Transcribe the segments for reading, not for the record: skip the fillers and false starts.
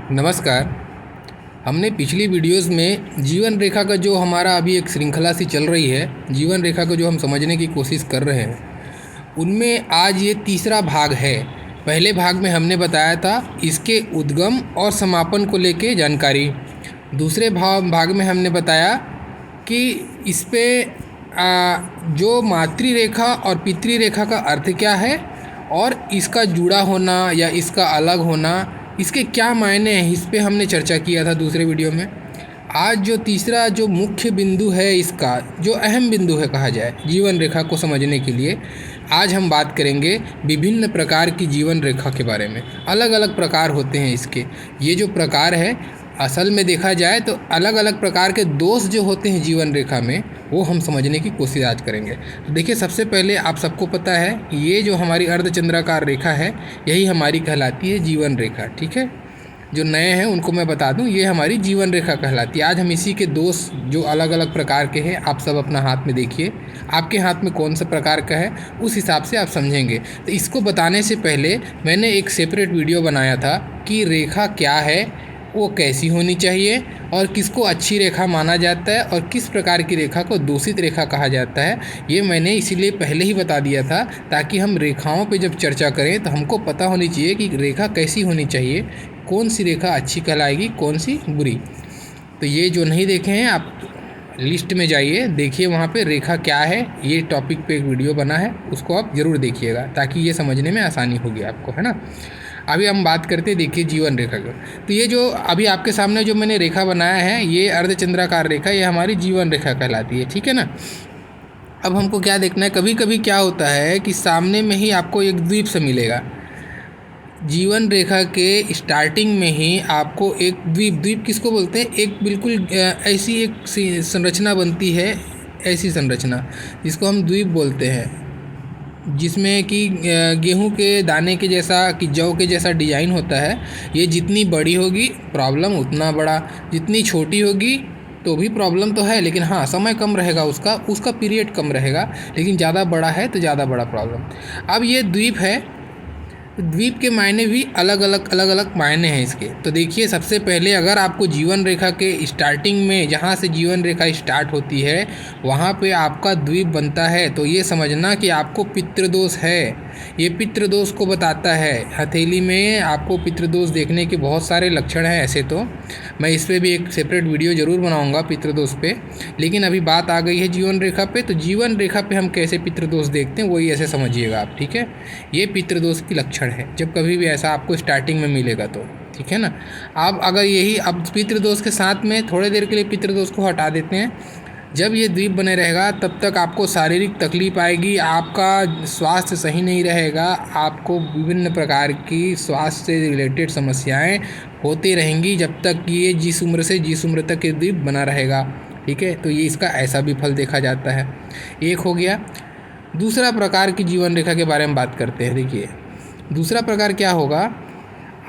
नमस्कार। हमने पिछली वीडियोस में जीवन रेखा का जो हमारा अभी एक श्रृंखला सी चल रही है, जीवन रेखा को जो हम समझने की कोशिश कर रहे हैं, उनमें आज ये तीसरा भाग है। पहले भाग में हमने बताया था इसके उद्गम और समापन को लेके जानकारी। दूसरे भाग में हमने बताया कि इस पे जो मातृरेखा और पितृरेखा का अर्थ क्या है और इसका जुड़ा होना या इसका अलग होना, इसके क्या मायने हैं, इस पे हमने चर्चा किया था दूसरे वीडियो में। आज जो तीसरा जो मुख्य बिंदु है, इसका जो अहम बिंदु है कहा जाए जीवन रेखा को समझने के लिए, आज हम बात करेंगे विभिन्न प्रकार की जीवन रेखा के बारे में। अलग अलग प्रकार होते हैं इसके। ये जो प्रकार है, असल में देखा जाए तो अलग अलग प्रकार के दोष जो होते हैं जीवन रेखा में, वो हम समझने की कोशिश आज करेंगे। तो देखिए, सबसे पहले आप सबको पता है कि ये जो हमारी अर्धचंद्राकार रेखा है, यही हमारी कहलाती है जीवन रेखा। ठीक है, जो नए हैं उनको मैं बता दूं, ये हमारी जीवन रेखा कहलाती है। आज हम इसी के दोष जो अलग अलग प्रकार के हैं, आप सब अपना हाथ में देखिए, आपके हाथ में कौन सा प्रकार का है, उस हिसाब से आप समझेंगे। तो इसको बताने से पहले मैंने एक सेपरेट वीडियो बनाया था कि रेखा क्या है, वो कैसी होनी चाहिए और किसको अच्छी रेखा माना जाता है और किस प्रकार की रेखा को दूषित रेखा कहा जाता है। ये मैंने इसीलिए पहले ही बता दिया था ताकि हम रेखाओं पे जब चर्चा करें तो हमको पता होनी चाहिए कि रेखा कैसी होनी चाहिए, कौन सी रेखा अच्छी कहलाएगी, कौन सी बुरी। तो ये जो नहीं देखे हैं, आप लिस्ट में जाइए, देखिए वहाँ पे रेखा क्या है, ये टॉपिक पे एक वीडियो बना है, उसको आप ज़रूर देखिएगा ताकि ये समझने में आसानी होगी आपको, है ना। अभी हम बात करते हैं, देखिए जीवन रेखा की। तो ये जो अभी आपके सामने जो मैंने रेखा बनाया है, ये अर्धचंद्राकार रेखा, ये हमारी जीवन रेखा कहलाती है। ठीक है ना। अब हमको क्या देखना है, कभी कभी क्या होता है कि सामने में ही आपको एक द्वीप से मिलेगा। जीवन रेखा के स्टार्टिंग में ही आपको एक द्वीप किसको बोलते हैं, एक बिल्कुल ऐसी एक संरचना बनती है, ऐसी संरचना जिसको हम द्वीप बोलते हैं, जिसमें कि गेहूं के दाने के जैसा, कि जौ के जैसा डिज़ाइन होता है। ये जितनी बड़ी होगी प्रॉब्लम उतना बड़ा, जितनी छोटी होगी तो भी प्रॉब्लम तो है, लेकिन हाँ समय कम रहेगा, उसका पीरियड कम रहेगा, लेकिन ज़्यादा बड़ा है तो ज़्यादा बड़ा प्रॉब्लम। अब ये द्वीप है, द्वीप के मायने भी अलग अलग मायने हैं इसके। तो देखिए, सबसे पहले अगर आपको जीवन रेखा के स्टार्टिंग में, जहाँ से जीवन रेखा स्टार्ट होती है, वहाँ पे आपका द्वीप बनता है, तो ये समझना कि आपको पितृदोष है। ये पितृदोष को बताता है। हथेली में आपको पितृदोष देखने के बहुत सारे लक्षण हैं। ऐसे तो मैं इस पर भी एक सेपरेट वीडियो ज़रूर बनाऊंगा पितृदोष पे, लेकिन अभी बात आ गई है जीवन रेखा पे। तो जीवन रेखा पे हम कैसे पितृदोष देखते हैं, वही ऐसे समझिएगा आप। ठीक है, ये पितृदोष की लक्षण है जब कभी भी ऐसा आपको स्टार्टिंग में मिलेगा तो। ठीक है ना। अब अगर यही अब पितृदोष के साथ में थोड़ी देर के लिए पितृदोष को हटा देते हैं, जब ये द्वीप बने रहेगा तब तक आपको शारीरिक तकलीफ आएगी, आपका स्वास्थ्य सही नहीं रहेगा, आपको विभिन्न प्रकार की स्वास्थ्य से रिलेटेड समस्याएं होती रहेंगी जब तक ये जिस उम्र से जिस उम्र तक ये द्वीप बना रहेगा। ठीक है, तो ये इसका ऐसा भी फल देखा जाता है। एक हो गया। दूसरा प्रकार की जीवन रेखा के बारे में बात करते हैं। देखिए, दूसरा प्रकार क्या होगा,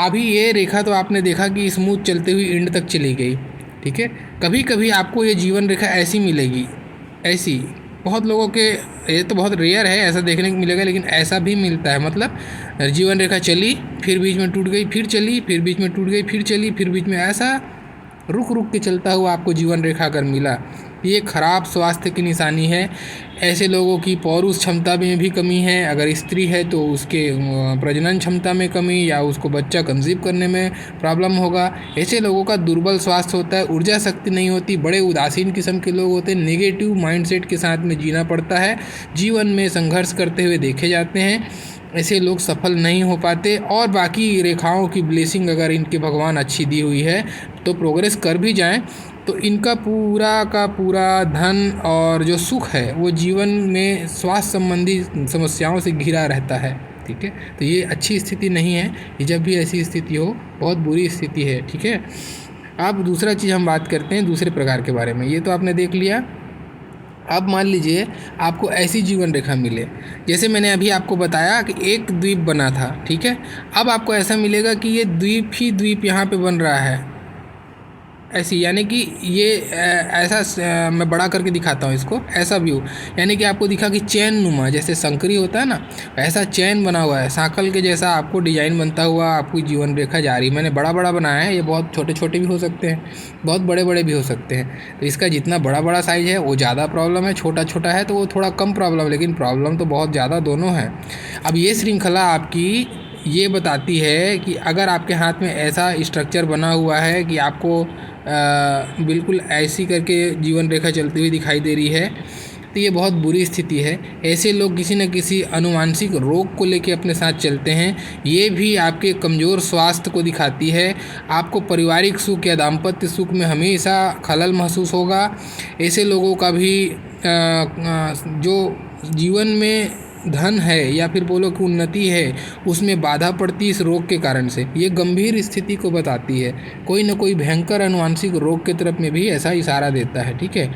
अभी ये रेखा तो आपने देखा कि स्मूथ चलते हुए एंड तक चली गई। ठीक है, कभी कभी आपको ये जीवन रेखा ऐसी मिलेगी, ऐसी बहुत लोगों के, ये तो बहुत रेयर है ऐसा देखने को मिलेगा, लेकिन ऐसा भी मिलता है। मतलब जीवन रेखा चली, फिर बीच में टूट गई, फिर चली, फिर बीच में टूट गई, फिर चली, फिर बीच में, ऐसा रुक के चलता हुआ आपको जीवन रेखा अगर मिला, ये खराब स्वास्थ्य की निशानी है। ऐसे लोगों की पौरुष क्षमता में भी कमी है। अगर स्त्री है तो उसके प्रजनन क्षमता में कमी, या उसको बच्चा कंसीव करने में प्रॉब्लम होगा। ऐसे लोगों का दुर्बल स्वास्थ्य होता है, ऊर्जा शक्ति नहीं होती, बड़े उदासीन किस्म के लोग होते हैं, नेगेटिव माइंडसेट के साथ में जीना पड़ता है, जीवन में संघर्ष करते हुए देखे जाते हैं। ऐसे लोग सफल नहीं हो पाते। और बाकी रेखाओं की ब्लेसिंग अगर इनके भगवान अच्छी दी हुई है तो प्रोग्रेस कर भी जाएं तो इनका पूरा का पूरा धन और जो सुख है वो जीवन में स्वास्थ्य संबंधी समस्याओं से घिरा रहता है। ठीक है, तो ये अच्छी स्थिति नहीं है। ये जब भी ऐसी स्थिति हो, बहुत बुरी स्थिति है। ठीक है, अब दूसरा चीज़ हम बात करते हैं दूसरे प्रकार के बारे में। ये तो आपने देख लिया। अब मान लीजिए आपको ऐसी जीवन रेखा मिले, जैसे मैंने अभी आपको बताया कि एक द्वीप बना था। ठीक है, अब आपको ऐसा मिलेगा कि ये द्वीप ही द्वीप यहाँ पे बन रहा है, ऐसी, यानी कि ये मैं बड़ा करके दिखाता हूँ इसको, ऐसा व्यू, यानी कि आपको दिखा कि चैन नुमा, जैसे शंकरी होता है ना, ऐसा चैन बना हुआ है, सांकल के जैसा आपको डिजाइन बनता हुआ आपकी जीवन रेखा जा रही। मैंने बड़ा बड़ा बनाया है, ये बहुत छोटे छोटे भी हो सकते हैं, बहुत बड़े बड़े भी हो सकते हैं। तो इसका जितना बड़ा बड़ा साइज़ है वो ज़्यादा प्रॉब्लम है, छोटा छोटा है तो वो थोड़ा कम प्रॉब्लम, लेकिन प्रॉब्लम तो बहुत ज़्यादा दोनों है। अब ये श्रृंखला आपकी ये बताती है कि अगर आपके हाथ में ऐसा स्ट्रक्चर बना हुआ है कि आपको बिल्कुल ऐसी करके जीवन रेखा चलती हुई दिखाई दे रही है, तो ये बहुत बुरी स्थिति है। ऐसे लोग किसी न किसी अनुवांशिक रोग को लेकर अपने साथ चलते हैं। ये भी आपके कमज़ोर स्वास्थ्य को दिखाती है। आपको पारिवारिक सुख या दाम्पत्य सुख में हमेशा खलल महसूस होगा। ऐसे लोगों का भी जो जीवन में धन है या फिर बोलो कि उन्नति है, उसमें बाधा पड़ती इस रोग के कारण से। ये गंभीर स्थिति को बताती है, कोई न कोई भयंकर अनुवांशिक रोग की तरफ में भी ऐसा इशारा देता है। ठीक है,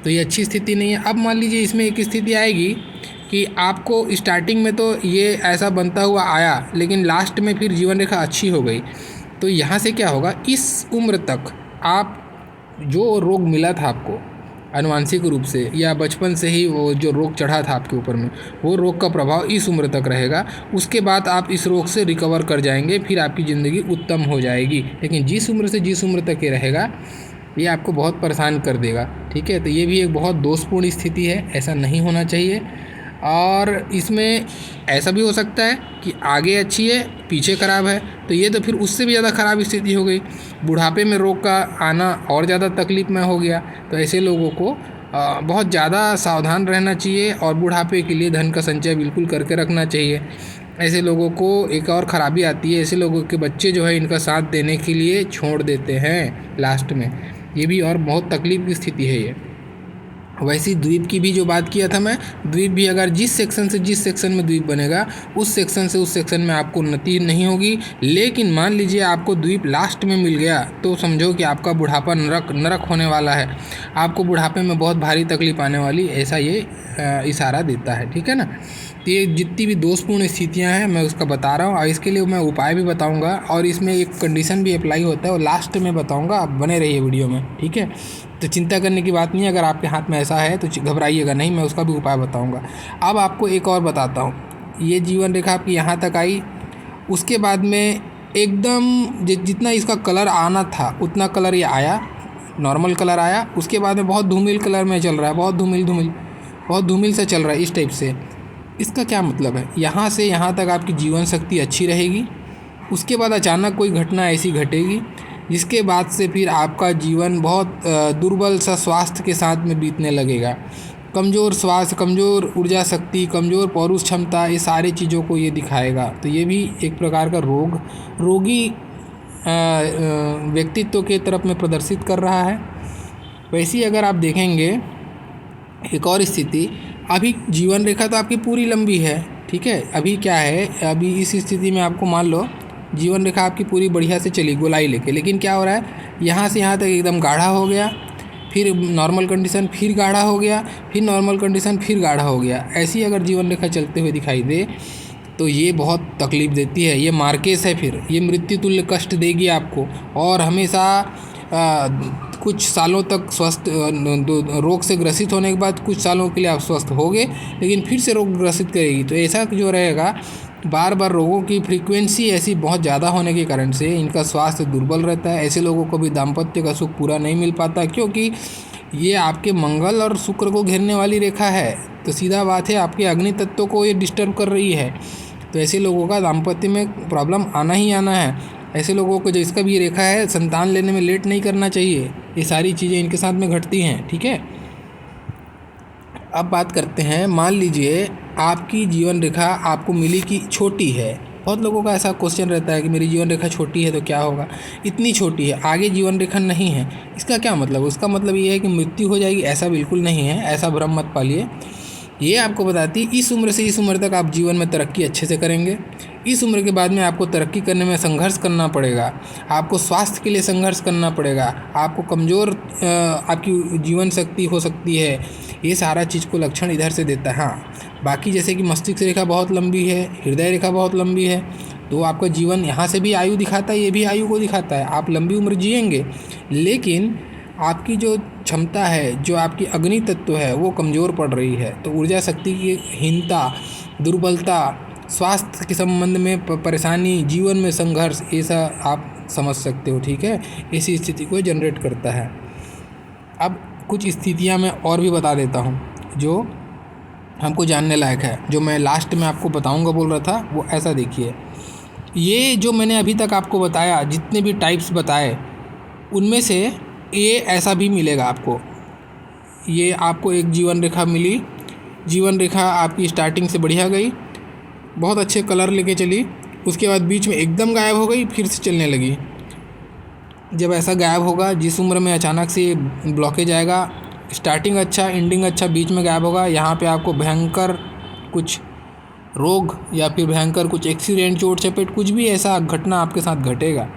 तो ये अच्छी स्थिति नहीं है। अब मान लीजिए इसमें एक स्थिति आएगी कि आपको स्टार्टिंग में तो ये ऐसा बनता हुआ आया, लेकिन लास्ट में फिर जीवन रेखा अच्छी हो गई। तो यहाँ से क्या होगा, इस उम्र तक आप जो रोग मिला था आपको आनुवांशिक रूप से या बचपन से ही वो जो रोग चढ़ा था आपके ऊपर में, वो रोग का प्रभाव इस उम्र तक रहेगा। उसके बाद आप इस रोग से रिकवर कर जाएंगे, फिर आपकी ज़िंदगी उत्तम हो जाएगी। लेकिन जिस उम्र से जिस उम्र तक ये रहेगा, ये आपको बहुत परेशान कर देगा। ठीक है, तो ये भी एक बहुत दोषपूर्ण स्थिति है, ऐसा नहीं होना चाहिए। और इसमें ऐसा भी हो सकता है कि आगे अच्छी है पीछे ख़राब है, तो ये तो फिर उससे भी ज़्यादा ख़राब स्थिति हो गई। बुढ़ापे में रोग का आना और ज़्यादा तकलीफ में हो गया। तो ऐसे लोगों को बहुत ज़्यादा सावधान रहना चाहिए और बुढ़ापे के लिए धन का संचय बिल्कुल करके रखना चाहिए। ऐसे लोगों को एक और ख़राबी आती है, ऐसे लोगों के बच्चे जो है इनका साथ देने के लिए छोड़ देते हैं लास्ट में। ये भी और बहुत तकलीफ की स्थिति है ये। वैसी द्वीप की भी जो बात किया था मैं, द्वीप भी अगर जिस सेक्शन से जिस सेक्शन में द्वीप बनेगा, उस सेक्शन से उस सेक्शन में आपको उन्नति नहीं होगी। लेकिन मान लीजिए आपको द्वीप लास्ट में मिल गया, तो समझो कि आपका बुढ़ापा नरक होने वाला है, आपको बुढ़ापे में बहुत भारी तकलीफ आने वाली, ऐसा ये इशारा देता है। ठीक है ना, तो ये जितनी भी दोषपूर्ण स्थितियाँ हैं मैं उसका बता रहा हूँ, और इसके लिए मैं उपाय भी बताऊँगा, और इसमें एक कंडीशन भी अप्लाई होता है, और लास्ट में बताऊँगा। आप बने रहिए वीडियो में। ठीक है, तो चिंता करने की बात नहीं है, अगर आपके हाथ में ऐसा है तो घबराइएगा नहीं, मैं उसका भी उपाय बताऊंगा। अब आपको एक और बताता हूँ, ये जीवन रेखा आपकी यहाँ तक आई, उसके बाद में एकदम जितना इसका कलर आना था उतना कलर ये आया, नॉर्मल कलर आया। उसके बाद में बहुत धूमिल कलर में चल रहा है, बहुत धूमिल से चल रहा है इस टाइप से। इसका क्या मतलब है, यहाँ से यहाँ तक आपकी जीवन शक्ति अच्छी रहेगी, उसके बाद अचानक कोई घटना ऐसी घटेगी जिसके बाद से फिर आपका जीवन बहुत दुर्बल सा स्वास्थ्य के साथ में बीतने लगेगा। कमज़ोर स्वास्थ्य, कमज़ोर ऊर्जा शक्ति, कमज़ोर पौरुष क्षमता, ये सारी चीज़ों को ये दिखाएगा। तो ये भी एक प्रकार का रोगी व्यक्तित्व के तरफ में प्रदर्शित कर रहा है। वैसे ही अगर आप देखेंगे एक और स्थिति, अभी जीवन रेखा तो आपकी पूरी लंबी है। ठीक है, अभी क्या है, अभी इस स्थिति में आपको मान लो जीवन रेखा आपकी पूरी बढ़िया से चली गोलाई लेके, लेकिन क्या हो रहा है, यहाँ से यहाँ तक एकदम गाढ़ा हो गया, फिर नॉर्मल कंडीशन, फिर गाढ़ा हो गया, फिर नॉर्मल कंडीशन, फिर गाढ़ा हो गया। ऐसी अगर जीवन रेखा चलते हुए दिखाई दे तो ये बहुत तकलीफ देती है। ये मार्केस है, फिर ये मृत्यु तुल्य कष्ट देगी आपको, और हमेशा कुछ सालों तक स्वस्थ रोग से ग्रसित होने के बाद कुछ सालों के लिए आप स्वस्थ होगे, लेकिन फिर से रोग ग्रसित करेगी। तो ऐसा जो रहेगा, बार बार रोगों की फ्रीक्वेंसी ऐसी बहुत ज़्यादा होने के कारण से इनका स्वास्थ्य दुर्बल रहता है। ऐसे लोगों को भी दाम्पत्य का सुख पूरा नहीं मिल पाता, क्योंकि ये आपके मंगल और शुक्र को घेरने वाली रेखा है। तो सीधा बात है, आपके अग्नि तत्व को ये डिस्टर्ब कर रही है। तो ऐसे लोगों का दाम्पत्य में प्रॉब्लम आना ही आना है। ऐसे लोगों को, जो इसका भी रेखा है, संतान लेने में लेट नहीं करना चाहिए। ये सारी चीज़ें इनके साथ में घटती हैं। ठीक है, अब बात करते हैं, मान लीजिए आपकी जीवन रेखा आपको मिली कि छोटी है। बहुत लोगों का ऐसा क्वेश्चन रहता है कि मेरी जीवन रेखा छोटी है तो क्या होगा, इतनी छोटी है, आगे जीवन रेखा नहीं है, इसका क्या मतलब? उसका मतलब ये है कि मृत्यु हो जाएगी, ऐसा बिल्कुल नहीं है, ऐसा भ्रम मत पालिए। ये आपको बताती है इस उम्र से इस उम्र तक आप जीवन में तरक्की अच्छे से करेंगे। इस उम्र के बाद में आपको तरक्की करने में संघर्ष करना पड़ेगा, आपको स्वास्थ्य के लिए संघर्ष करना पड़ेगा, आपको कमज़ोर आपकी जीवन शक्ति हो सकती है। ये सारा चीज़ को लक्षण इधर से देता है। हाँ, बाकी जैसे कि मस्तिष्क रेखा बहुत लंबी है, हृदय रेखा बहुत लंबी है, तो आपका जीवन यहाँ से भी आयु दिखाता है, ये भी आयु को दिखाता है, आप लंबी उम्र जिएंगे। लेकिन आपकी जो क्षमता है, जो आपकी अग्नि तत्व है, वो कमज़ोर पड़ रही है। तो ऊर्जा शक्ति की हीनता, दुर्बलता, स्वास्थ्य के संबंध में परेशानी, जीवन में संघर्ष, ऐसा आप समझ सकते हो। ठीक है, इसी स्थिति को जनरेट करता है। अब कुछ स्थितियां मैं और भी बता देता हूं जो हमको जानने लायक है, जो मैं लास्ट में आपको बताऊंगा बोल रहा था। वो ऐसा देखिए, ये जो मैंने अभी तक आपको बताया, जितने भी टाइप्स बताए, उनमें से ये ऐसा भी मिलेगा आपको। ये आपको एक जीवन रेखा मिली, जीवन रेखा आपकी स्टार्टिंग से बढ़िया गई, बहुत अच्छे कलर लेके चली, उसके बाद बीच में एकदम गायब हो गई, फिर से चलने लगी। जब ऐसा गायब होगा, जिस उम्र में अचानक से ब्लॉकेज आएगा, स्टार्टिंग अच्छा, एंडिंग अच्छा, बीच में गायब होगा, यहाँ पे आपको भयंकर कुछ रोग या फिर भयंकर कुछ एक्सीडेंट, चोट चपेट, कुछ भी ऐसा घटना आपके साथ घटेगा।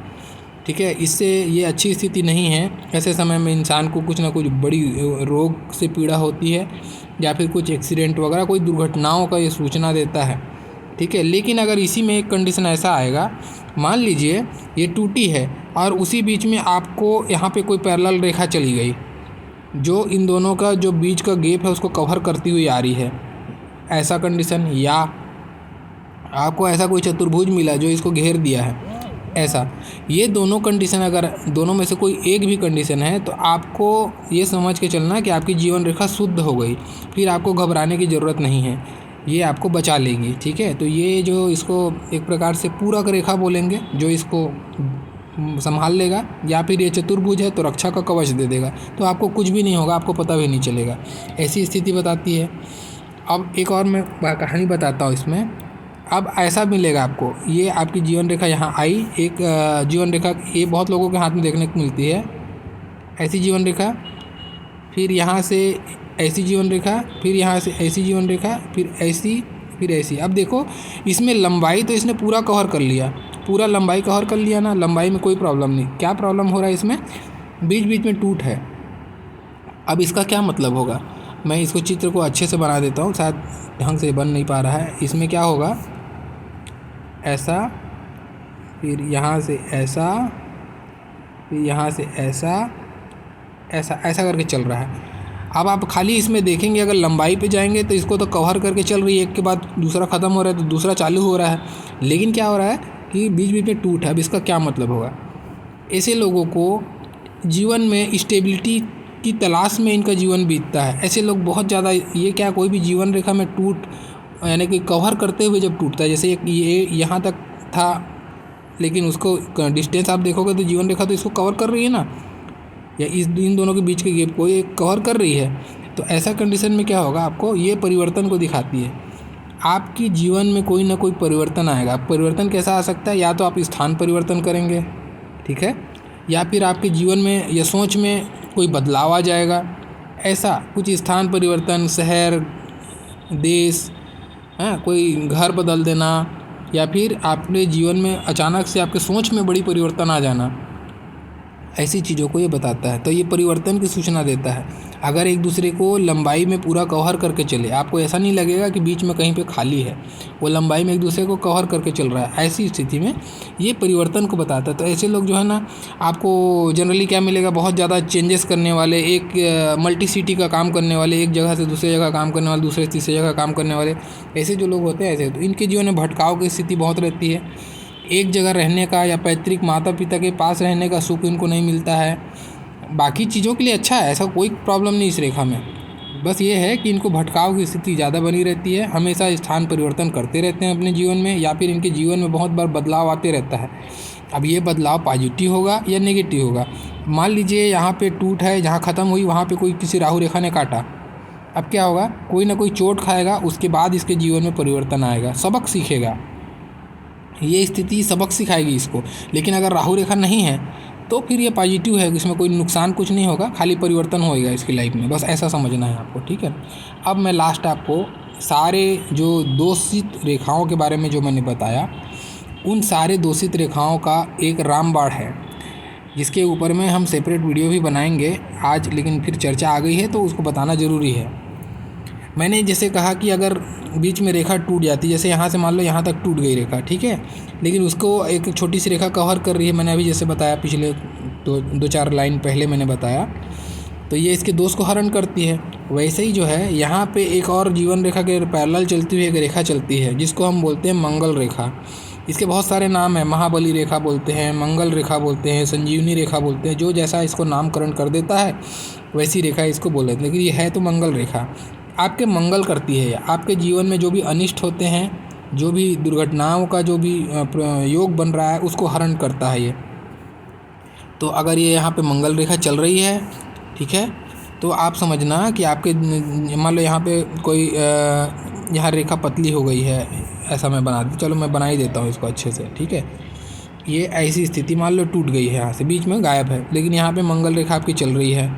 ठीक है, इससे ये अच्छी स्थिति नहीं है। ऐसे समय में इंसान को कुछ ना कुछ बड़ी रोग से पीड़ा होती है, या फिर कुछ एक्सीडेंट वगैरह, कोई दुर्घटनाओं का ये सूचना देता है। ठीक है, लेकिन अगर इसी में एक कंडीशन ऐसा आएगा, मान लीजिए ये टूटी है और उसी बीच में आपको यहाँ पे कोई पैरेलल रेखा चली गई, जो इन दोनों का जो बीच का गैप है उसको कवर करती हुई आ रही है, ऐसा कंडीशन, या आपको ऐसा कोई चतुर्भुज मिला जो इसको घेर दिया है, ऐसा, ये दोनों कंडीशन, अगर दोनों में से कोई एक भी कंडीशन है, तो आपको ये समझ के चलना कि आपकी जीवन रेखा शुद्ध हो गई, फिर आपको घबराने की ज़रूरत नहीं है, ये आपको बचा लेगी। ठीक है, तो ये जो इसको एक प्रकार से पूरक रेखा बोलेंगे, जो इसको संभाल लेगा, या फिर ये चतुर्भुज है तो रक्षा का कवच दे देगा, तो आपको कुछ भी नहीं होगा, आपको पता भी नहीं चलेगा, ऐसी स्थिति बताती है। अब एक और मैं कहानी बताता हूँ इसमें। अब ऐसा मिलेगा आपको, ये आपकी जीवन रेखा यहाँ आई, एक जीवन रेखा, ये बहुत लोगों के हाथ में देखने को मिलती है, ऐसी जीवन रेखा, फिर यहाँ से ऐसी जीवन रेखा, फिर यहाँ से ऐसी जीवन रेखा, फिर ऐसी, फिर ऐसी। अब देखो, इसमें लंबाई तो इसने पूरा कवर कर लिया, पूरा लंबाई कवर कर लिया ना, लंबाई में कोई प्रॉब्लम नहीं। क्या प्रॉब्लम हो रहा है इसमें? बीच बीच में टूट है। अब इसका क्या मतलब होगा, मैं इसको चित्र को अच्छे से बना देता हूँ, शायद ढंग से बन नहीं पा रहा है। इसमें क्या होगा, ऐसा, फिर यहाँ से ऐसा, फिर यहाँ से ऐसा, ऐसा ऐसा करके चल रहा है। अब आप खाली इसमें देखेंगे, अगर लंबाई पे जाएंगे तो इसको तो कवर करके चल रही है, एक के बाद दूसरा ख़त्म हो रहा है तो दूसरा चालू हो रहा है, लेकिन क्या हो रहा है कि बीच बीच में टूट है। अब इसका क्या मतलब होगा? ऐसे लोगों को जीवन में स्टेबिलिटी की तलाश में इनका जीवन बीतता है। ऐसे लोग बहुत ज़्यादा, ये क्या, कोई भी जीवन रेखा में टूट, यानी कि कवर करते हुए जब टूटता है, जैसे ये यहाँ तक था, लेकिन उसको डिस्टेंस आप देखोगे तो जीवन रेखा तो इसको कवर कर रही है ना, या इन दोनों के बीच के गैप को ये कवर कर रही है। तो ऐसा कंडीशन में क्या होगा, आपको ये परिवर्तन को दिखाती है। आपकी जीवन में कोई ना कोई परिवर्तन आएगा। परिवर्तन कैसा आ सकता है? या तो आप स्थान परिवर्तन करेंगे, ठीक है, या फिर आपके जीवन में या सोच में कोई बदलाव आ जाएगा, ऐसा कुछ स्थान परिवर्तन, शहर, देश, कोई घर बदल देना, या फिर आपके जीवन में अचानक से आपके सोच में बड़ी परिवर्तन आ जाना, ऐसी चीज़ों को ये बताता है। तो ये परिवर्तन की सूचना देता है। अगर एक दूसरे को लंबाई में पूरा कवर करके चले, आपको ऐसा नहीं लगेगा कि बीच में कहीं पे खाली है, वो लंबाई में एक दूसरे को कवर करके चल रहा है, ऐसी स्थिति में ये परिवर्तन को बताता है। तो ऐसे लोग जो है ना, आपको जनरली क्या मिलेगा, बहुत ज़्यादा चेंजेस करने वाले, एक मल्टी सिटी का काम करने वाले, एक जगह से दूसरी जगह काम करने वाले, दूसरे से तीसरी जगह काम करने वाले, ऐसे जो लोग होते हैं, ऐसे तो इनके जीवन में भटकाव की स्थिति बहुत रहती है। एक जगह रहने का या पैतृक माता पिता के पास रहने का सुख इनको नहीं मिलता है। बाकी चीज़ों के लिए अच्छा है, ऐसा कोई प्रॉब्लम नहीं इस रेखा में, बस ये है कि इनको भटकाव की स्थिति ज़्यादा बनी रहती है, हमेशा स्थान परिवर्तन करते रहते हैं अपने जीवन में, या फिर इनके जीवन में बहुत बार बदलाव आते रहता है। अब ये बदलाव पॉजिटिव होगा या नेगेटिव होगा। मान लीजिए यहाँ पे टूट है, जहाँ ख़त्म हुई वहाँ पे कोई किसी राहु रेखा ने काटा, अब क्या होगा, कोई ना कोई चोट खाएगा, उसके बाद इसके जीवन में परिवर्तन आएगा, सबक सीखेगा, ये स्थिति सबक सिखाएगी इसको। लेकिन अगर राहु रेखा नहीं है तो फिर ये पॉजिटिव है, इसमें कोई नुकसान कुछ नहीं होगा, खाली परिवर्तन होएगा इसकी लाइफ में, बस ऐसा समझना है आपको, ठीक है। अब मैं लास्ट आपको सारे जो दोषित रेखाओं के बारे में जो मैंने बताया, उन सारे दोषित रेखाओं का एक रामबाण है, जिसके ऊपर में हम सेपरेट वीडियो भी बनाएंगे आज, लेकिन फिर चर्चा आ गई है तो उसको बताना ज़रूरी है। मैंने जैसे कहा कि अगर बीच में रेखा टूट जाती, जैसे यहाँ से मान लो यहाँ तक टूट गई रेखा, ठीक है, लेकिन उसको एक छोटी सी रेखा कवर कर रही है, मैंने अभी जैसे बताया पिछले दो चार लाइन पहले मैंने बताया, तो ये इसके दोष को हरण करती है। वैसे ही जो है यहाँ पे एक और जीवन रेखा के पैरेलल चलती हुई एक रेखा चलती है जिसको हम बोलते हैं मंगल रेखा। इसके बहुत सारे नाम हैं, महाबली रेखा बोलते हैं, मंगल रेखा बोलते हैं, संजीवनी रेखा बोलते हैं, जो जैसा इसको नामकरण कर देता है वैसी रेखा इसको बोल देते हैं, लेकिन ये है तो मंगल रेखा। आपके मंगल करती है, आपके जीवन में जो भी अनिष्ट होते हैं, जो भी दुर्घटनाओं का जो भी योग बन रहा है उसको हरण करता है ये। तो अगर ये यहाँ पे मंगल रेखा चल रही है, ठीक है, तो आप समझना कि आपके मान लो यहाँ पे कोई यहाँ रेखा पतली हो गई है, ऐसा मैं बना दूँ, चलो मैं बना ही देता हूँ इसको अच्छे से, ठीक है। ये ऐसी स्थिति मान लो टूट गई है, यहाँ से बीच में गायब है, लेकिन यहाँ पे मंगल रेखा आपकी चल रही है,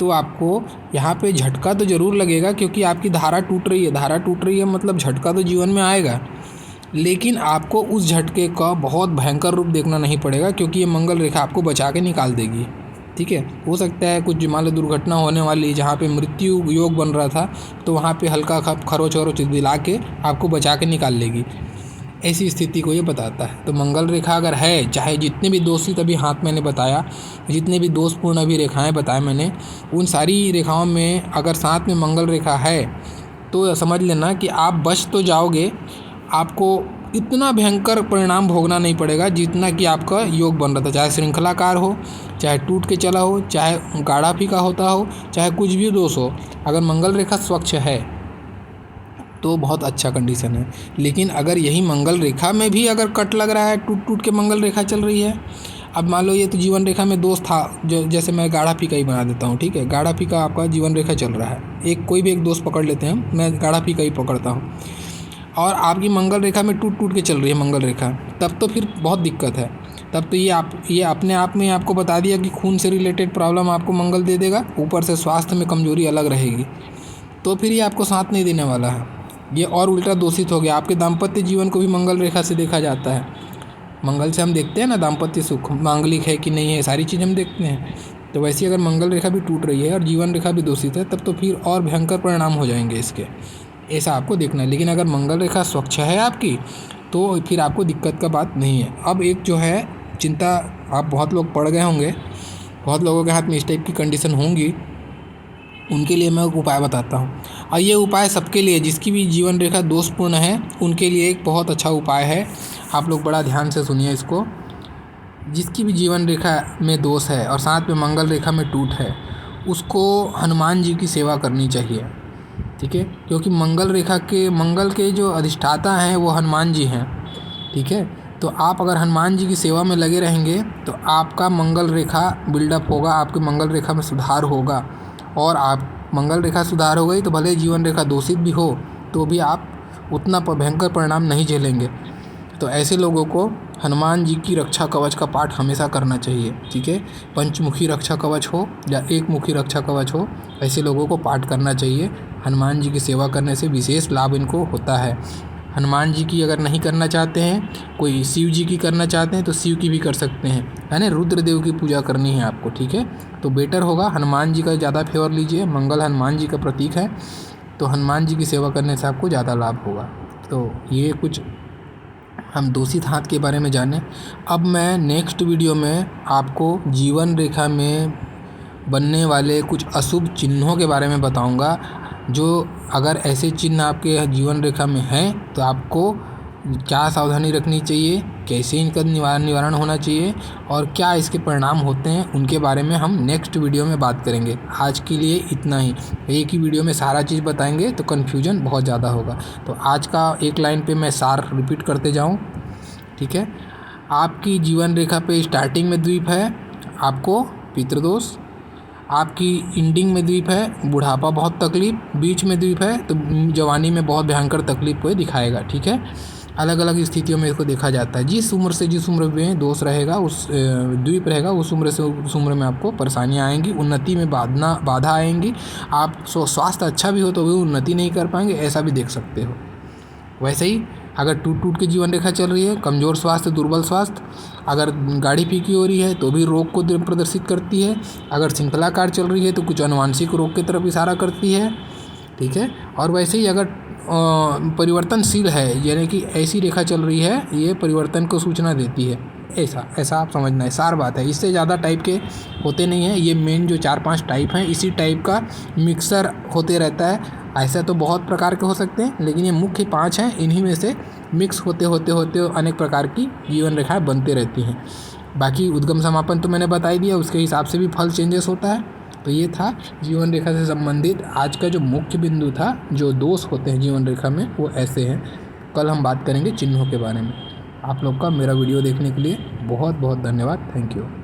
तो आपको यहाँ पे झटका तो ज़रूर लगेगा, क्योंकि आपकी धारा टूट रही है। धारा टूट रही है मतलब झटका तो जीवन में आएगा, लेकिन आपको उस झटके का बहुत भयंकर रूप देखना नहीं पड़ेगा, क्योंकि ये मंगल रेखा आपको बचा के निकाल देगी, ठीक है। हो सकता है कुछ मान लो दुर्घटना होने वाली, जहाँ पे मृत्यु योग बन रहा था, तो वहाँ पे हल्का खरोच वरोच दिला के आपको बचा के निकाल लेगी, ऐसी स्थिति को ये बताता है। तो मंगल रेखा अगर है, चाहे जितने भी दोषित अभी हाथ मैंने बताया, जितने भी दोषपूर्ण अभी रेखाएं बताए मैंने, उन सारी रेखाओं में अगर साथ में मंगल रेखा है तो समझ लेना कि आप बच तो जाओगे, आपको इतना भयंकर परिणाम भोगना नहीं पड़ेगा जितना कि आपका योग बन रहा था, चाहे श्रृंखलाकार हो, चाहे टूट के चला हो, चाहे गाढ़ा फीका होता हो, चाहे कुछ भी दोष हो। अगर मंगल रेखा स्वच्छ है तो बहुत अच्छा कंडीशन है। लेकिन अगर यही मंगल रेखा में भी अगर कट लग रहा है, टूट टूट के मंगल रेखा चल रही है, अब मान लो ये तो जीवन रेखा में दोष था, जो जैसे मैं गाढ़ा फीका ही बना देता हूँ, ठीक है, गाढ़ा फीका आपका जीवन रेखा चल रहा है, एक कोई भी एक दोष पकड़ लेते हैं, मैं गाढ़ा फीका ही पकड़ता हूँ, और आपकी मंगल रेखा में टूट टूट के चल रही है मंगल रेखा, तब तो फिर बहुत दिक्कत है। तब तो ये अपने आप में आपको बता दिया कि खून से रिलेटेड प्रॉब्लम आपको मंगल दे देगा, ऊपर से स्वास्थ्य में कमजोरी अलग रहेगी, तो फिर ये आपको साथ नहीं देने वाला है। ये और उल्टा दोषित हो गया। आपके दाम्पत्य जीवन को भी मंगल रेखा से देखा जाता है। मंगल से हम देखते हैं ना दाम्पत्य सुख, मांगलिक है कि नहीं है, सारी चीज़ हम देखते हैं। तो वैसे अगर मंगल रेखा भी टूट रही है और जीवन रेखा भी दोषित है, तब तो फिर और भयंकर परिणाम हो जाएंगे इसके, ऐसा आपको देखना है। लेकिन अगर मंगल रेखा स्वच्छ है आपकी, तो फिर आपको दिक्कत का बात नहीं है। अब एक जो है चिंता, आप बहुत लोग पड़ गए होंगे, बहुत लोगों के हाथ में इस टाइप की कंडीशन होंगी, उनके लिए मैं एक उपाय बताता हूँ। और ये उपाय सबके लिए, जिसकी भी जीवन रेखा दोषपूर्ण है, उनके लिए एक बहुत अच्छा उपाय है। आप लोग बड़ा ध्यान से सुनिए इसको। जिसकी भी जीवन रेखा में दोष है और साथ में मंगल रेखा में टूट है, उसको हनुमान जी की सेवा करनी चाहिए, ठीक है, क्योंकि मंगल के जो अधिष्ठाता हैं वो हनुमान जी हैं, ठीक है। तो आप अगर हनुमान जी की सेवा में लगे रहेंगे तो आपका मंगल रेखा बिल्डअप होगा, आपके मंगल रेखा में सुधार होगा, और आप मंगल रेखा सुधार हो गई तो भले जीवन रेखा दोषित भी हो तो भी आप उतना भयंकर परिणाम नहीं झेलेंगे। तो ऐसे लोगों को हनुमान जी की रक्षा कवच का पाठ हमेशा करना चाहिए, ठीक है। पंचमुखी रक्षा कवच हो या एक मुखी रक्षा कवच हो, ऐसे लोगों को पाठ करना चाहिए। हनुमान जी की सेवा करने से विशेष लाभ इनको होता है। हनुमान जी की अगर नहीं करना चाहते हैं, कोई शिव जी की करना चाहते हैं तो शिव की भी कर सकते हैं, यानी रुद्रदेव की पूजा करनी है आपको, ठीक है। तो बेटर होगा हनुमान जी का ज़्यादा फेवर लीजिए, मंगल हनुमान जी का प्रतीक है, तो हनुमान जी की सेवा करने से आपको ज़्यादा लाभ होगा। तो ये कुछ हम दोषित हाथ के बारे में जाने। अब मैं नेक्स्ट वीडियो में आपको जीवन रेखा में बनने वाले कुछ अशुभ चिन्हों के बारे में बताऊंगा, जो अगर ऐसे चिन्ह आपके जीवन रेखा में हैं तो आपको क्या सावधानी रखनी चाहिए, कैसे इनका निवारण होना चाहिए और क्या इसके परिणाम होते हैं, उनके बारे में हम नेक्स्ट वीडियो में बात करेंगे। आज के लिए इतना ही। एक ही वीडियो में सारा चीज़ बताएंगे तो कन्फ्यूजन बहुत ज़्यादा होगा। तो आज का एक लाइन पे मैं सार रिपीट करते जाऊँ, ठीक है। आपकी जीवन रेखा पे स्टार्टिंग में द्वीप है, आपको पितृदोष, आपकी एंडिंग में द्वीप है, बुढ़ापा बहुत तकलीफ, बीच में द्वीप है तो जवानी में बहुत भयंकर तकलीफ को दिखाएगा, ठीक है। अलग अलग स्थितियों में इसको देखा जाता है। जिस उम्र से जिस उम्र में दोष रहेगा, उस द्वीप रहेगा, उस उम्र से उस उम्र में आपको परेशानियाँ आएंगी, उन्नति में बाधा आएंगी। आप स्वास्थ्य अच्छा भी हो तो भी उन्नति नहीं कर पाएंगे, ऐसा भी देख सकते हो। वैसे ही अगर टूट के जीवन रेखा चल रही है, कमज़ोर स्वास्थ्य, दुर्बल स्वास्थ्य, अगर गाढ़ी फीकी हो रही है तो भी रोग को प्रदर्शित करती है। अगर श्रृंखलाकार चल रही है तो कुछ अनुवांशिक रोग की तरफ इशारा करती है। ठीक है। और वैसे ही अगर परिवर्तनशील है, यानी कि ऐसी रेखा चल रही है, ये परिवर्तन को सूचना देती है, ऐसा आप समझना है, सार बात है। इससे ज़्यादा टाइप के होते नहीं हैं, ये मेन जो 4-5 टाइप हैं, इसी टाइप का मिक्सर होते रहता है। ऐसा तो बहुत प्रकार के हो सकते हैं, लेकिन ये मुख्य 5 हैं, इन्हीं में से मिक्स होते होते होते अनेक प्रकार की जीवन रेखाएँ बनते रहती हैं। बाकी उद्गम समापन तो मैंने बता ही दिया, उसके हिसाब से भी फल चेंजेस होता है। तो ये था जीवन रेखा से संबंधित आज का जो मुख्य बिंदु था। जो दोष होते हैं जीवन रेखा में वो ऐसे हैं। कल हम बात करेंगे चिन्हों के बारे में। आप लोग का मेरा वीडियो देखने के लिए बहुत बहुत धन्यवाद। Thank you.